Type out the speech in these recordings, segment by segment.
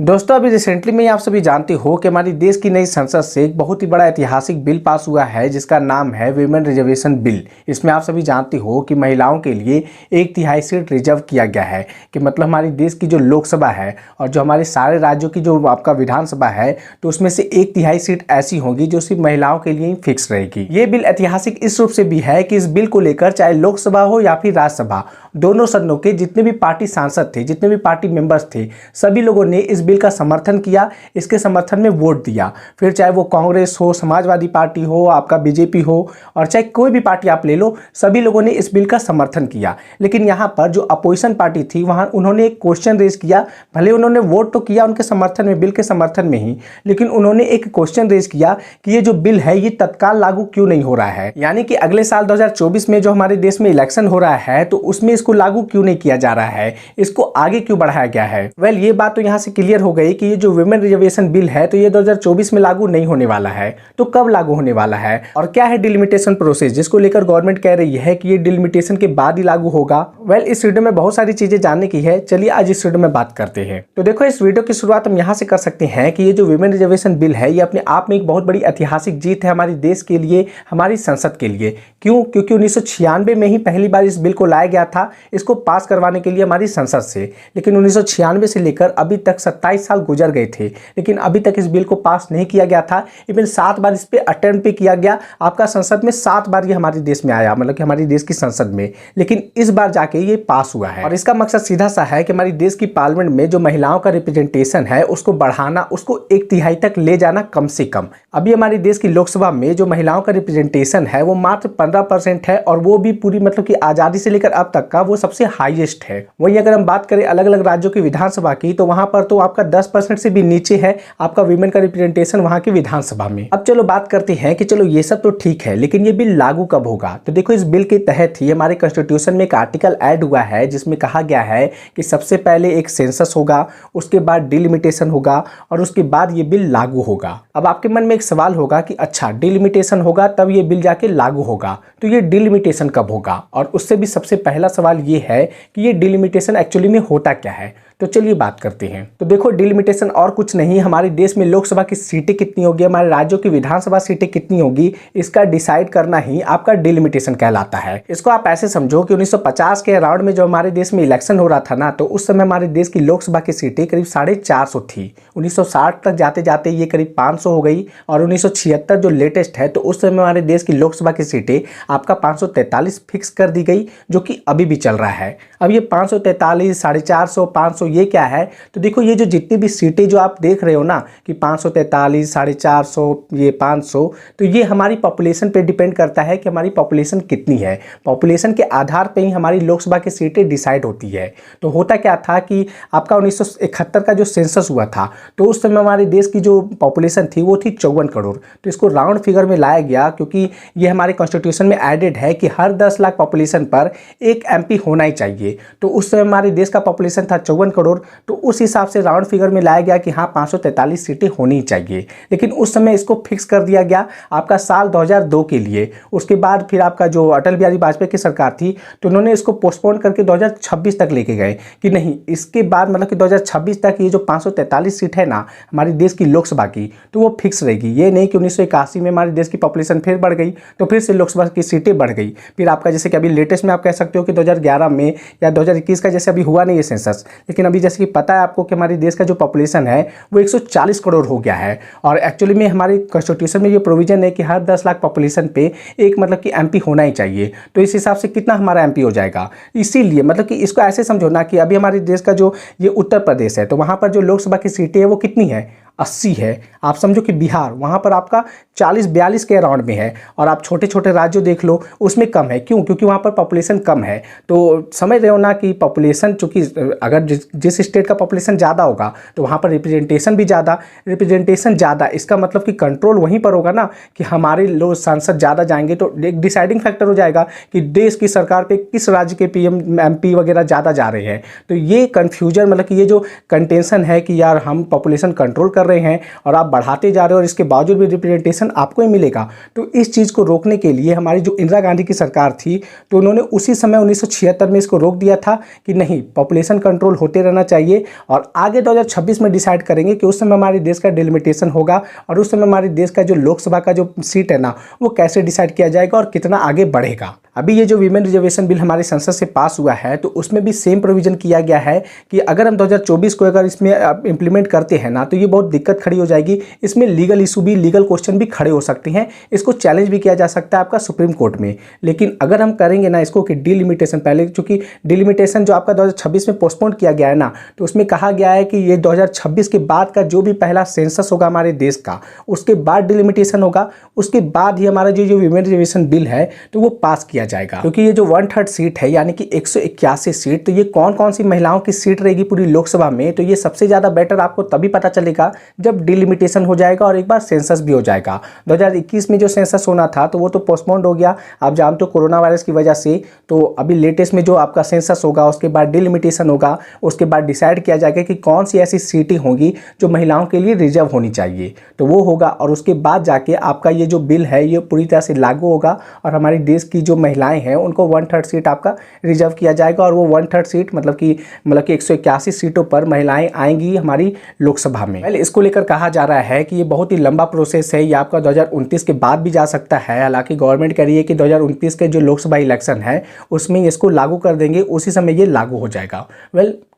दोस्तों अभी रिसेंटली में आप सभी जानते हो कि हमारी देश की नई संसद से एक बहुत ही बड़ा ऐतिहासिक बिल पास हुआ है जिसका नाम है विमेन रिजर्वेशन बिल। इसमें आप सभी जानते हो कि महिलाओं के लिए 1/3 सीट रिजर्व किया गया है कि मतलब हमारी देश की जो लोकसभा है और जो हमारे सारे राज्यों की जो आपका विधानसभा है तो उसमें से 1/3 सीट ऐसी होंगी जो सिर्फ महिलाओं के लिए ही फिक्स रहेगी। ये बिल ऐतिहासिक इस रूप से भी है कि इस बिल को लेकर चाहे लोकसभा हो या फिर राज्यसभा, दोनों सदनों के जितने भी पार्टी सांसद थे, जितने भी पार्टी मेंबर्स थे, सभी लोगों ने इस बिल का समर्थन किया, इसके समर्थन में वोट दिया। फिर चाहे वो कांग्रेस हो, समाजवादी पार्टी हो, आपका बीजेपी हो और चाहे कोई भी पार्टी आप ले लो, सभी लोगों ने इस बिल का समर्थन किया। लेकिन यहाँ पर जो अपोजिशन पार्टी थी वहाँ उन्होंने एक क्वेश्चन रेज किया। भले उन्होंने वोट तो किया उनके समर्थन में, बिल के समर्थन में ही, लेकिन उन्होंने एक क्वेश्चन रेज किया कि ये जो बिल है ये तत्काल लागू क्यों नहीं हो रहा है, यानी कि अगले साल 2024 में जो हमारे देश में इलेक्शन हो रहा है तो उसमें इसको लागू क्यों नहीं किया जा रहा है, इसको आगे क्यों बढ़ाया गया है। ये बात तो यहाँ से क्लियर हो गई कि ये जो विमेन रिजर्वेशन बिल है तो ये 2024 में लागू नहीं होने वाला है। तो कब लागू होने वाला है और क्या है डिलिमिटेशन प्रोसेस जिसको लेकर गवर्नमेंट कह रही है कि ये डिलिमिटेशन के बाद ही लागू होगा। इस वीडियो में बहुत सारी चीजें जानने की है, चलिए आज इस वीडियो में बात करते हैं। तो देखो इस वीडियो की शुरुआत हम यहाँ से कर सकते हैं कि ये जो विमेन रिजर्वेशन बिल है ये अपने आप में एक बहुत बड़ी ऐतिहासिक जीत है हमारे देश के लिए, हमारी संसद के लिए। क्यों? क्योंकि 1996 में ही पहली बार इस बिल को लाया गया था इसको पास करवाने के लिए हमारी संसद से। लेकिन 1996 से लेकर अभी तक 27 साल गुजर गए थे, लेकिन अभी तक इस बिल को पास नहीं किया गया था। इवन 7 बार इस पे अटेम्प्ट भी किया गया, आपका संसद में 7 बार ये हमारे देश में आया, मतलब कि हमारी देश की संसद में, लेकिन इस बार जाके ये पास हुआ है। और इसका मकसद सीधा सा है कि हमारी देश की पार्लियामेंट में जो महिलाओं का रिप्रेजेंटेशन है उसको बढ़ाना, उसको 1/3 तक ले जाना कम से कम। अभी हमारे देश की लोकसभा में जो महिलाओं का रिप्रेजेंटेशन है वो मात्र 15% है और वो भी पूरी मतलब कि आजादी से लेकर अब तक का वो सबसे हाईएस्ट है। वहीं अगर हम बात करें अलग अलग राज्यों की विधानसभा की तो वहां पर तो आपका 10% से भी नीचे है आपका वीमेन का रिप्रेजेंटेशन वहां की विधानसभा में। अब चलो बात करते हैं कि चलो ये सब तो ठीक है, लेकिन ये बिल लागू कब होगा। तो देखो इस बिल के तहत ही हमारे कॉन्स्टिट्यूशन में एक आर्टिकल ऐड हुआ है जिसमें कहा गया है कि सबसे पहले एक सेंसस होगा, उसके बाद डिलिमिटेशन होगा और उसके बाद ये बिल लागू होगा। अब आपके मन में एक सवाल होगा कि अच्छा डिलिमिटेशन होगा तब ये बिल जाके लागू होगा, तो ये डिलिमिटेशन कब होगा। और उससे भी सबसे पहला सवाल ये है कि ये डिलिमिटेशन एक्चुअली में होता क्या है। तो चलिए बात करते हैं। तो देखो डिलिमिटेशन और कुछ नहीं, हमारे देश में लोकसभा की सीटें कितनी होगी, हमारे राज्यों की विधानसभा सीटें कितनी होगी, इसका डिसाइड करना ही आपका डिलिमिटेशन कहलाता है। इसको आप ऐसे समझो कि 1950 के अराउंड में जो हमारे देश में इलेक्शन हो रहा था ना, तो उस समय हमारे देश की लोकसभा की सीटें करीब 450 थी। 1960 तक जाते जाते ये करीब 500 हो गई और 1976 जो लेटेस्ट है तो उस समय हमारे देश की लोकसभा की सीटें आपका 543 फिक्स कर दी गई, जो कि अभी भी चल रहा है। अब ये 543, 450, 500 ये क्या है। तो देखो ये जो जितनी भी सीटें जो आप देख रहे हो ना कि 543, 450, ये 500, तो ये हमारी पॉपुलेशन पे डिपेंड करता है कि हमारी पॉपुलेशन कितनी है। पॉपुलेशन के आधार पे ही हमारी लोकसभा की सीटें डिसाइड होती है। तो होता क्या था कि आपका 1971 का जो सेंसस हुआ था तो उस समय हमारे देश की जो पॉपुलेशन थी वो थी 54 करोड़। तो इसको राउंड फिगर में लाया गया क्योंकि ये हमारे कॉन्स्टिट्यूशन में एडेड है कि हर 10 लाख पॉपुलेशन पर एक एमपी होना ही चाहिए। तो उस समय हमारे देश का पॉपुलेशन था 54 करोड़, तो उस हिसाब से राउंड फिगर में लाया गया कि हाँ 543 सीटें होनी ही चाहिए। लेकिन उस समय इसको फिक्स कर दिया गया आपका साल 2002 के लिए। उसके बाद फिर आपका जो अटल बिहारी वाजपेयी की सरकार थी तो उन्होंने इसको पोस्टपोन करके 2026 तक लेके गए कि नहीं इसके बाद मतलब कि 2026 तक ये जो 543 सीट है ना हमारी देश की लोकसभा की तो वो फिक्स रहेगी। ये नहीं कि 1981 में हमारे देश की पॉपुलेशन फिर बढ़ गई तो फिर से लोकसभा की सीटें बढ़ गई। फिर आपका जैसे कि अभी लेटेस्ट में आप कह सकते हो कि 2011 में या 2021 का जैसे अभी हुआ नहीं है सेंसस, लेकिन अभी जैसे कि पता है आपको कि हमारे देश का जो पॉपुलेशन है वो 140 करोड़ हो गया है। और एक्चुअली में हमारे कॉन्स्टिट्यूशन में ये प्रोविजन है कि हर 10 लाख पॉपुलेशन पे एक मतलब कि एमपी होना ही चाहिए। तो इस हिसाब से कितना हमारा एमपी हो जाएगा। इसीलिए मतलब कि इसको ऐसे समझो ना कि अभी हमारे देश का जो ये उत्तर प्रदेश है तो वहाँ पर जो लोकसभा की सीटें है वो कितनी है, 80 है। आप समझो कि बिहार वहाँ पर आपका 40-42 के अराउंड में है और आप छोटे छोटे राज्य देख लो उसमें कम है। क्यों? क्योंकि वहाँ पर पॉपुलेशन कम है। तो समझ रहे हो ना कि पॉपुलेशन चूँकि अगर जिस स्टेट का पॉपुलेशन ज़्यादा होगा तो वहाँ पर रिप्रेजेंटेशन भी ज़्यादा, रिप्रेजेंटेशन ज़्यादा इसका मतलब कि कंट्रोल वहीं पर होगा ना कि हमारे लोग सांसद ज़्यादा जाएंगे तो एक डिसाइडिंग फैक्टर हो जाएगा कि देश की सरकार पे किस राज्य के पीएम एमपी वगैरह ज़्यादा जा रहे हैं। तो ये कन्फ्यूजन मतलब कि ये जो कंटेंशन है कि यार हम पॉपुलेशन कंट्रोल कर रहे हैं और आप बढ़ाते जा रहे हो और इसके बावजूद भी रिप्रेजेंटेशन आपको ही मिलेगा। तो इस चीज़ को रोकने के लिए हमारी जो इंदिरा गांधी की सरकार थी, तो उन्होंने उसी समय 1976 में इसको रोक दिया था कि नहीं, पॉपुलेशन कंट्रोल होते रहना चाहिए और आगे 2026 में डिसाइड करेंगे कि उस समय हमारे देश का डिलिमिटेशन होगा और उस समय हमारे देश का जो लोकसभा का जो सीट है ना, वो कैसे डिसाइड किया जाएगा और कितना आगे बढ़ेगा। अभी ये जो वीमेन रिजर्वेशन बिल हमारी संसद से पास हुआ है, तो उसमें भी सेम प्रोविजन किया गया है कि अगर हम 2024 को अगर इसमें इंप्लीमेंट करते हैं ना, तो ये बहुत दिक्कत खड़ी हो जाएगी। इसमें लीगल इशू भी, लीगल क्वेश्चन भी खड़े हो सकते हैं। इसको चैलेंज भी किया जा सकता है आपका सुप्रीम कोर्ट में। लेकिन अगर हम करेंगे ना इसको कि डिलिमिटेशन, पहले चूंकि डिलिमिटेशन जो आपका 2026 में पोस्टपोन किया गया है ना, तो उसमें कहा गया है कि ये 2026 के बाद का जो भी पहला सेंसस होगा हमारे देश का, उसके बाद डिलिमिटेशन होगा, उसके बाद ही हमारा जो वीमेन रिजर्वेशन बिल है तो वो पास किया जाएगा। क्योंकि ये जो 1/3 सीट है यानी कि 181 सीट, तो ये कौन कौन सी महिलाओं की सीट रहेगी पूरी लोकसभा में, तो ये सबसे ज़्यादा बेटर आपको तभी पता चलेगा जब डिलिमिटेशन हो जाएगा और एक बार सेंसस भी हो जाएगा। 2021 में जो सेंसस होना था तो वो तो पोस्टपोन्ड हो गया, आप जानते हो कोरोना वायरस की वजह से। तो अभी लेटेस्ट में जो आपका सेंसस होगा, उसके बाद डिलिमिटेशन होगा, उसके बाद डिसाइड किया जाएगा कि कौन सी ऐसी सीटें होंगी जो महिलाओं के लिए रिजर्व होनी चाहिए, तो वो होगा। और उसके बाद जाके आपका ये जो बिल है ये पूरी तरह से लागू होगा और हमारे देश की जो महिलाएं हैं उनको 1/3 सीट आपका रिजर्व किया जाएगा। और वो 1/3 सीट मतलब कि 181 सीटों पर महिलाएं आएंगी हमारी लोकसभा में। पहले इसको लेकर कहा जा रहा है कि ये बहुत ही लंबा प्रोसेस है, ये आपका 2029 के बाद भी जा सकता है। हालांकि गवर्नमेंट कह रही है कि 2029 के जो लोकसभा इलेक्शन है उसमें इसको लागू कर देंगे, उसी समय ये लागू हो जाएगा।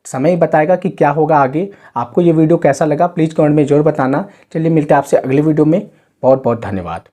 समय ही बताएगा कि क्या होगा आगे। आपको ये वीडियो कैसा लगा प्लीज़ कमेंट में जरूर बताना। चलिए मिलते हैं आपसे अगले वीडियो में। बहुत बहुत धन्यवाद।